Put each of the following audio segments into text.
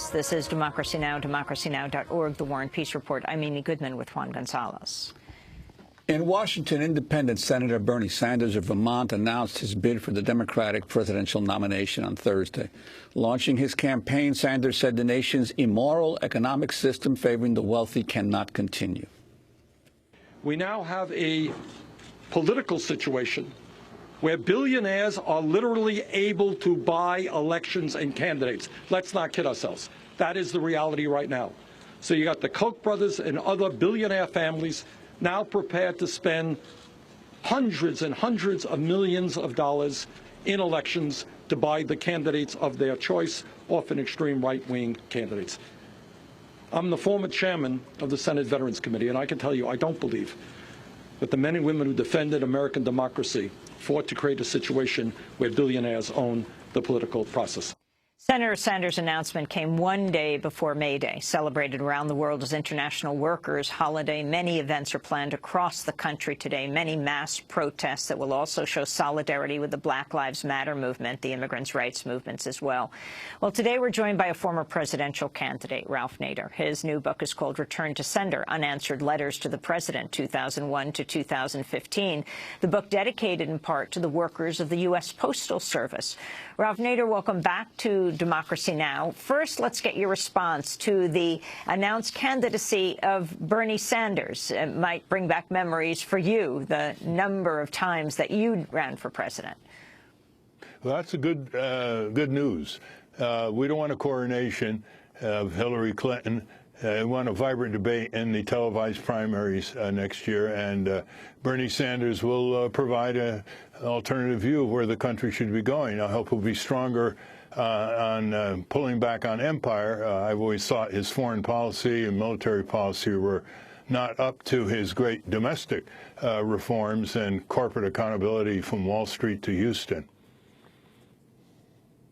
Yes, this is Democracy Now!, democracynow.org, The War and Peace Report. I'm Amy Goodman with Juan Gonzalez. In Washington, independent Senator Bernie Sanders of Vermont announced his bid for the Democratic presidential nomination on Thursday. Launching his campaign, Sanders said the nation's immoral economic system favoring the wealthy cannot continue. We now have a political situation where billionaires are literally able to buy elections and candidates. Let's not kid ourselves. That is the reality right now. So you got the Koch brothers and other billionaire families now prepared to spend hundreds and hundreds of millions of dollars in elections to buy the candidates of their choice, often extreme right-wing candidates. I'm the former chairman of the Senate Veterans Committee, and I can tell you I don't believe that the men and women who defended American democracy fought to create a situation where billionaires own the political process. Senator Sanders' announcement came one day before May Day, celebrated around the world as International Workers' Holiday. Many events are planned across the country today, many mass protests that will also show solidarity with the Black Lives Matter movement, the immigrants' rights movements as well. Well, today we're joined by a former presidential candidate, Ralph Nader. His new book is called Return to Sender, Unanswered Letters to the President, 2001 to 2015. The book dedicated in part to the workers of the U.S. Postal Service. Ralph Nader, welcome back to Democracy Now! First, let's get your response to the announced candidacy of Bernie Sanders. It might bring back memories for you, the number of times that you ran for president. Well, that's a good news. We don't want a coronation of Hillary Clinton. We want a vibrant debate in the televised primaries next year, and Bernie Sanders will provide an alternative view of where the country should be going. I hope he'll be stronger on pulling back on empire. I've always thought his foreign policy and military policy were not up to his great domestic reforms and corporate accountability from Wall Street to Houston.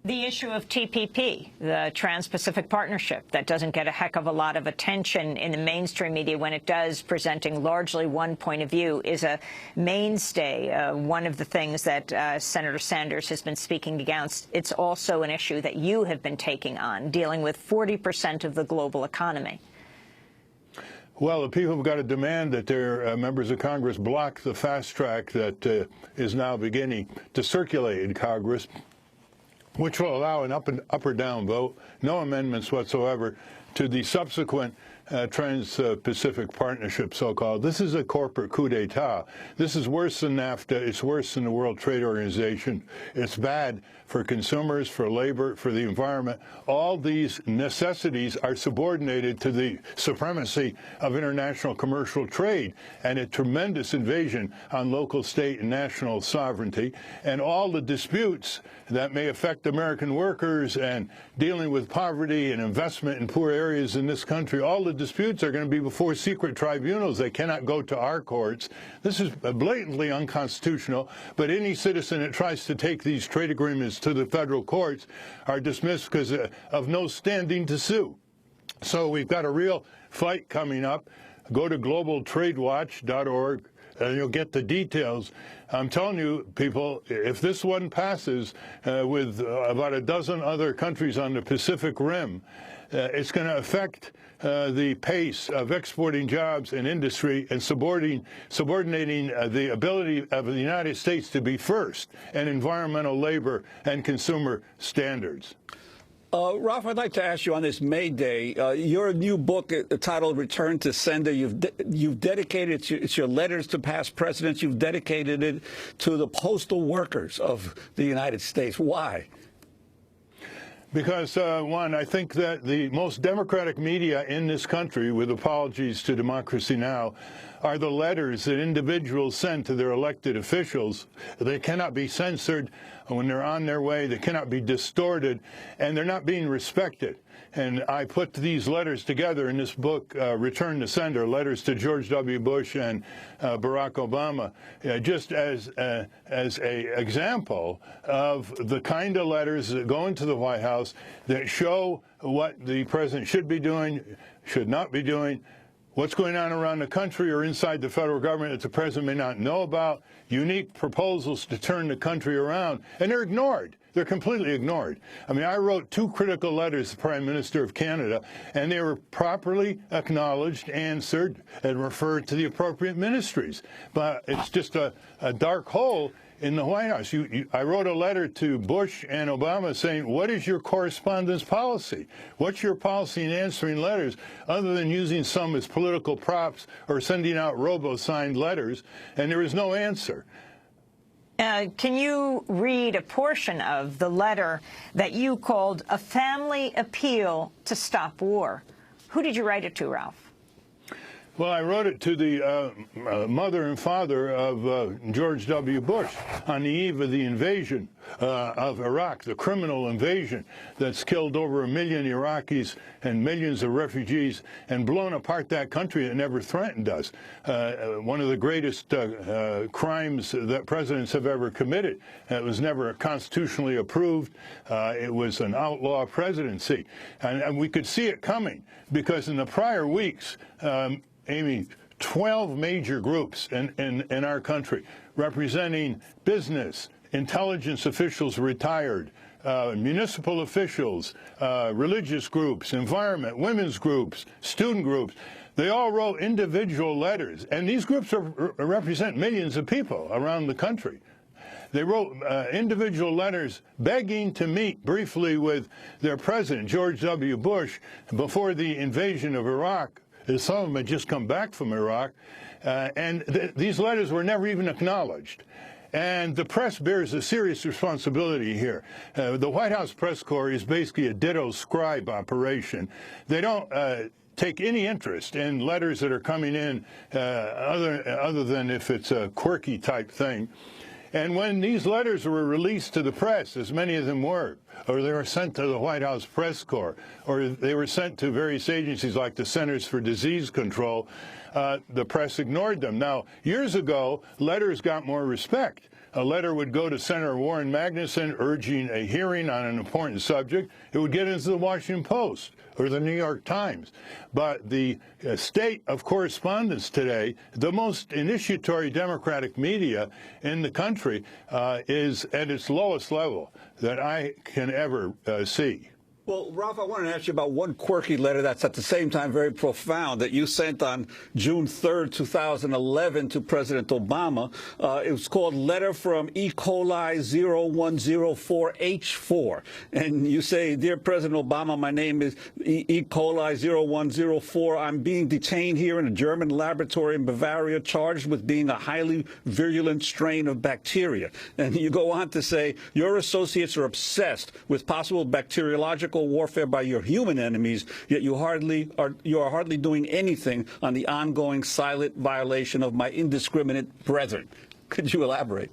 The issue of TPP, the Trans-Pacific Partnership, that doesn't get a heck of a lot of attention in the mainstream media when it does, presenting largely one point of view, is a mainstay. One of the things that Senator Sanders has been speaking against. It's also an issue that you have been taking on, dealing with 40% of the global economy. Well, the people have got to demand that their members of Congress block the fast track that is now beginning to circulate in Congress, which will allow an up or down vote, no amendments whatsoever to the subsequent Trans-Pacific Partnership, so-called. This is a corporate coup d'etat. This is worse than NAFTA. It's worse than the World Trade Organization. It's bad for consumers, for labor, for the environment. All these necessities are subordinated to the supremacy of international commercial trade and a tremendous invasion on local, state, and national sovereignty. And all the disputes that may affect American workers and dealing with poverty and investment in poor areas in this country, all the disputes are going to be before secret tribunals. They cannot go to our courts. This is blatantly unconstitutional, but any citizen that tries to take these trade agreements to the federal courts are dismissed because of no standing to sue. So we've got a real fight coming up. Go to globaltradewatch.org and you'll get the details. I'm telling you, people, if this one passes with about a dozen other countries on the Pacific Rim, it's going to affect the pace of exporting jobs and industry and subordinating the ability of the United States to be first in environmental, labor, and consumer standards. Ralph, I'd like to ask you on this May Day, your new book titled Return to Sender, you've dedicated it's your letters to past presidents. You've dedicated it to the postal workers of the United States. Why? Because, one, I think that the most democratic media in this country, with apologies to Democracy Now!, are the letters that individuals send to their elected officials. They cannot be censored when they're on their way. They cannot be distorted, and they're not being respected. And I put these letters together in this book, Return to Sender, letters to George W. Bush and Barack Obama, just as an example of the kind of letters that go into the White House that show what the president should be doing, should not be doing, what's going on around the country or inside the federal government that the president may not know about, unique proposals to turn the country around, and they're ignored. they're completely ignored. I mean, I wrote 2 critical letters to the Prime Minister of Canada, and they were properly acknowledged, answered, and referred to the appropriate ministries. But it's just a dark hole in the White House. I wrote a letter to Bush and Obama saying, what is your correspondence policy? What's your policy in answering letters, other than using some as political props or sending out robo-signed letters? And there was no answer. Can you read a portion of the letter that you called a family appeal to stop war? Who did you write it to, Ralph? Well, I wrote it to the mother and father of George W. Bush on the eve of the invasion of Iraq, the criminal invasion that's killed over 1 million Iraqis and millions of refugees and blown apart that country that never threatened us. One of the greatest crimes that presidents have ever committed. It was never constitutionally approved. It was an outlaw presidency. And we could see it coming because in the prior weeks, Amy, 12 major groups in our country representing business, intelligence officials retired, municipal officials, religious groups, environment, women's groups, student groups. They all wrote individual letters, and these groups represent millions of people around the country. They wrote individual letters begging to meet briefly with their president, George W. Bush, before the invasion of Iraq. Some of them had just come back from Iraq, and these letters were never even acknowledged. And the press bears a serious responsibility here. The White House press corps is basically a ditto scribe operation. They don't take any interest in letters that are coming in other than if it's a quirky type thing. And when these letters were released to the press, as many of them were, or they were sent to the White House press corps, or they were sent to various agencies like the Centers for Disease Control, the press ignored them. Now, years ago, letters got more respect. A letter would go to Senator Warren Magnuson urging a hearing on an important subject. It would get into the Washington Post or the New York Times. But the state of correspondence today, the most initiatory Democratic media in the country, is at its lowest level that I can ever see. Well, Ralph, I wanted to ask you about one quirky letter that's at the same time very profound that you sent on June 3rd, 2011 to President Obama. It was called Letter from E. coli 0104H4. And you say, Dear President Obama, my name is E. coli 0104. I'm being detained here in a German laboratory in Bavaria, charged with being a highly virulent strain of bacteria. And you go on to say, your associates are obsessed with possible bacteriological warfare by your human enemies, yet you are hardly doing anything on the ongoing silent violation of my indiscriminate brethren. Could you elaborate?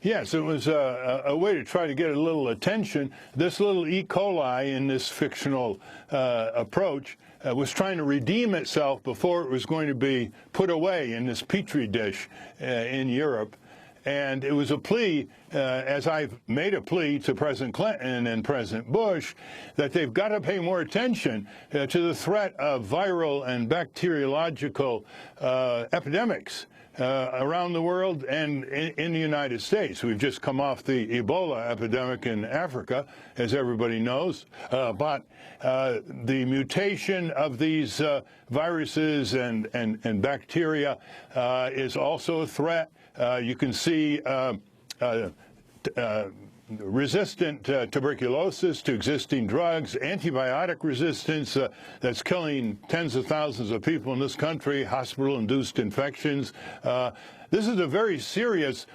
Yes, it was a way to try to get a little attention. This little E. coli in this fictional approach was trying to redeem itself before it was going to be put away in this petri dish in Europe. And it was a plea, as I've made a plea to President Clinton and President Bush, that they've got to pay more attention to the threat of viral and bacteriological epidemics around the world and in the United States. We've just come off the Ebola epidemic in Africa, as everybody knows. But the mutation of these viruses and bacteria is also a threat. You can see resistant tuberculosis to existing drugs, antibiotic resistance that's killing tens of thousands of people in this country, hospital-induced infections. This is a very serious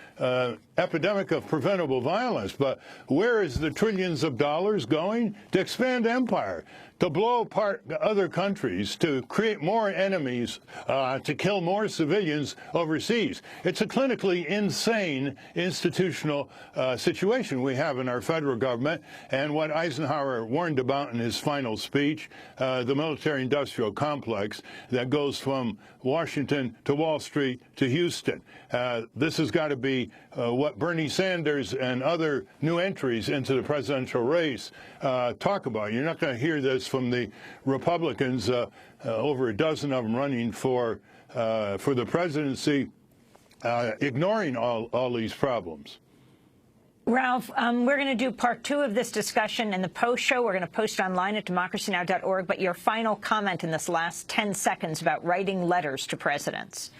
epidemic of preventable violence. But where is the trillions of dollars going? To expand empire, to blow apart other countries, to create more enemies, to kill more civilians overseas. It's a clinically insane institutional situation we have in our federal government, and what Eisenhower warned about in his final speech, the military-industrial complex that goes from Washington to Wall Street to Houston. This has got to be what Bernie Sanders and other new entries into the presidential race talk about. You're not going to hear this from the Republicans, over a dozen of them running for the presidency, ignoring all these problems. Ralph, we're going to do part 2 of this discussion in the post show. We're going to post online at democracynow.org. But your final comment in this last 10 seconds about writing letters to presidents.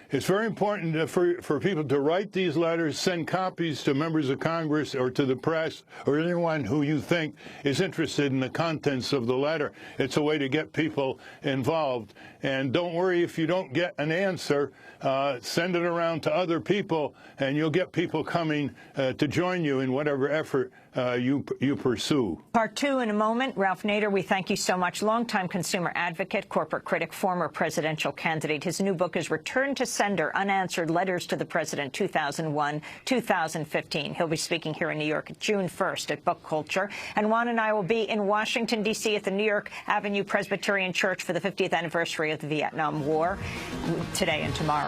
It's very important for people to write these letters, send copies to members of Congress or to the press or anyone who you think is interested in the contents of the letter. It's a way to get people involved. And don't worry if you don't get an answer. Send it around to other people, and you'll get people coming to join you in whatever effort you pursue. Part 2 in a moment. Ralph Nader, we thank you so much. Longtime consumer advocate, corporate critic, former presidential candidate. His new book is Return to Sender, Unanswered Letters to the President, 2001-2015. He'll be speaking here in New York June 1st at Book Culture. And Juan and I will be in Washington, D.C. at the New York Avenue Presbyterian Church for the 50th anniversary of the Vietnam War today and tomorrow.